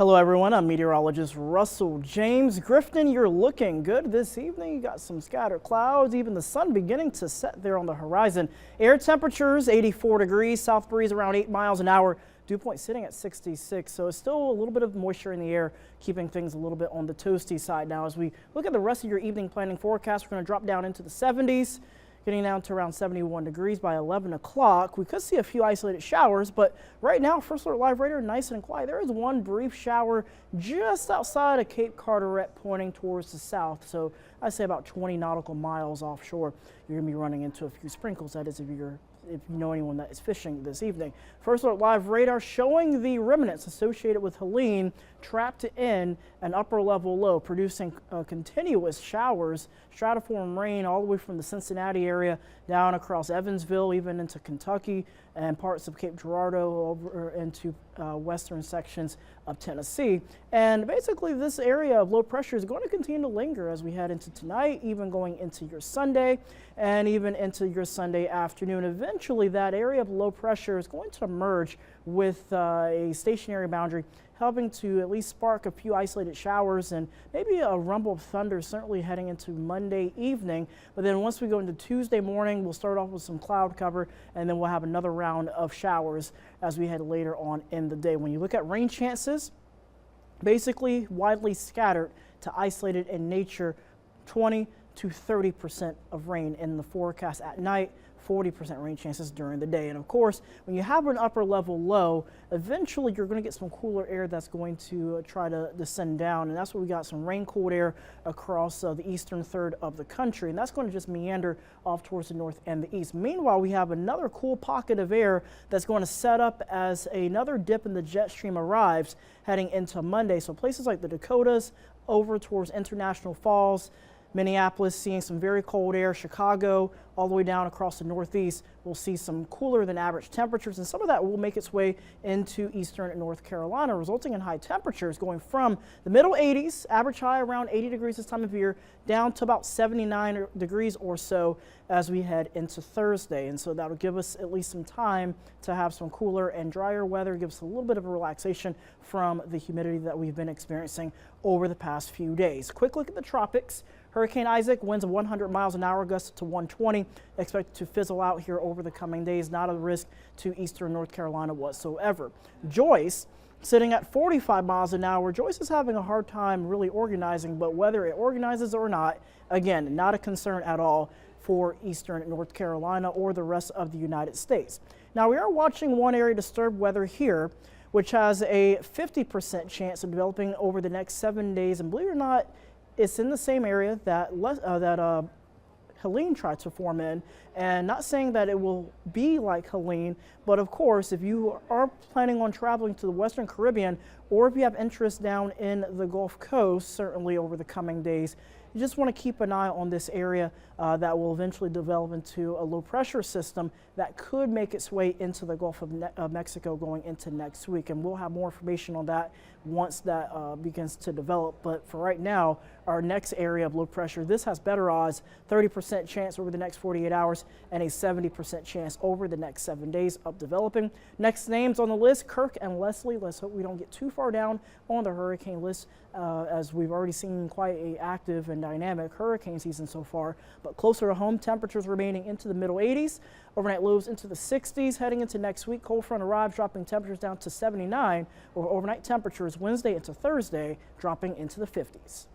Hello everyone, I'm meteorologist Russell James. Grifton, you're looking good this evening. You got some scattered clouds, even the sun beginning to set there on the horizon. Air temperatures 84 degrees, south breeze around 8 miles an hour. Dew point sitting at 66, so it's still a little bit of moisture in the air, keeping things a little bit on the toasty side. Now, as we look at the rest of your evening planning forecast, we're going to drop down into the 70s. Getting down to around 71 degrees by 11 o'clock. We could see a few isolated showers, but right now, First Alert Live radar nice and quiet. There is one brief shower just outside of Cape Carteret pointing towards the south. So I'd say about 20 nautical miles offshore. You're going to be running into a few sprinkles. That is if you know anyone that is fishing this evening. First Alert Live radar showing the remnants associated with Helene trapped in an upper level low, producing continuous showers, stratiform rain all the way from the Cincinnati area down across Evansville, even into Kentucky and parts of Cape Girardeau over into western sections of Tennessee. And basically this area of low pressure is going to continue to linger as we head into tonight, even going into your Sunday and even into your Sunday afternoon. Eventually that area of low pressure is going to emerge with a stationary boundary, helping to at least spark a few isolated showers and maybe a rumble of thunder, certainly heading into Monday evening. But then once we go into Tuesday morning, we'll start off with some cloud cover, and then we'll have another round of showers as we head later on in the day. When you look at rain chances, basically widely scattered to isolated in nature, 20 to 30% of rain in the forecast at night, 40% rain chances during the day. And of course, when you have an upper level low, eventually you're going to get some cooler air that's going to try to descend down. And that's what we got, some rain cooled air across the eastern third of the country. And that's going to just meander off towards the north and the east. Meanwhile, we have another cool pocket of air that's going to set up as another dip in the jet stream arrives heading into Monday. So places like the Dakotas over towards International Falls, Minneapolis seeing some very cold air, Chicago all the way down across the northeast. We'll see some cooler than average temperatures, and some of that will make its way into eastern North Carolina, resulting in high temperatures going from the middle 80s, average high around 80 degrees this time of year, down to about 79 degrees or so as we head into Thursday. And so that'll give us at least some time to have some cooler and drier weather, give us a little bit of a relaxation from the humidity that we've been experiencing over the past few days. Quick look at the tropics. Hurricane Isaac, winds of 100 miles an hour, gusts to 120, expected to fizzle out here over the coming days. Not a risk to eastern North Carolina whatsoever. Joyce, sitting at 45 miles an hour. Joyce is having a hard time really organizing, but whether it organizes or not, again, not a concern at all for eastern North Carolina or the rest of the United States. Now, we are watching one area disturbed weather here, which has a 50% chance of developing over the next 7 days. And believe it or not, it's in the same area that Helene tried to form in, and not saying that it will be like Helene, but of course, if you are planning on traveling to the Western Caribbean, or if you have interest down in the Gulf Coast, certainly over the coming days, you just want to keep an eye on this area that will eventually develop into a low pressure system that could make its way into the Gulf of Mexico going into next week. And we'll have more information on that once that begins to develop. But for right now, our next area of low pressure, this has better odds, 30% chance over the next 48 hours and a 70% chance over the next 7 days of developing. Next names on the list, Kirk and Leslie. Let's hope we don't get too far down on the hurricane list as we've already seen quite a active and dynamic hurricane season so far. But closer to home, temperatures remaining into the middle 80s, overnight lows into the 60s. Heading into next week, cold front arrives, dropping temperatures down to 79, or overnight temperatures Wednesday into Thursday dropping into the 50s.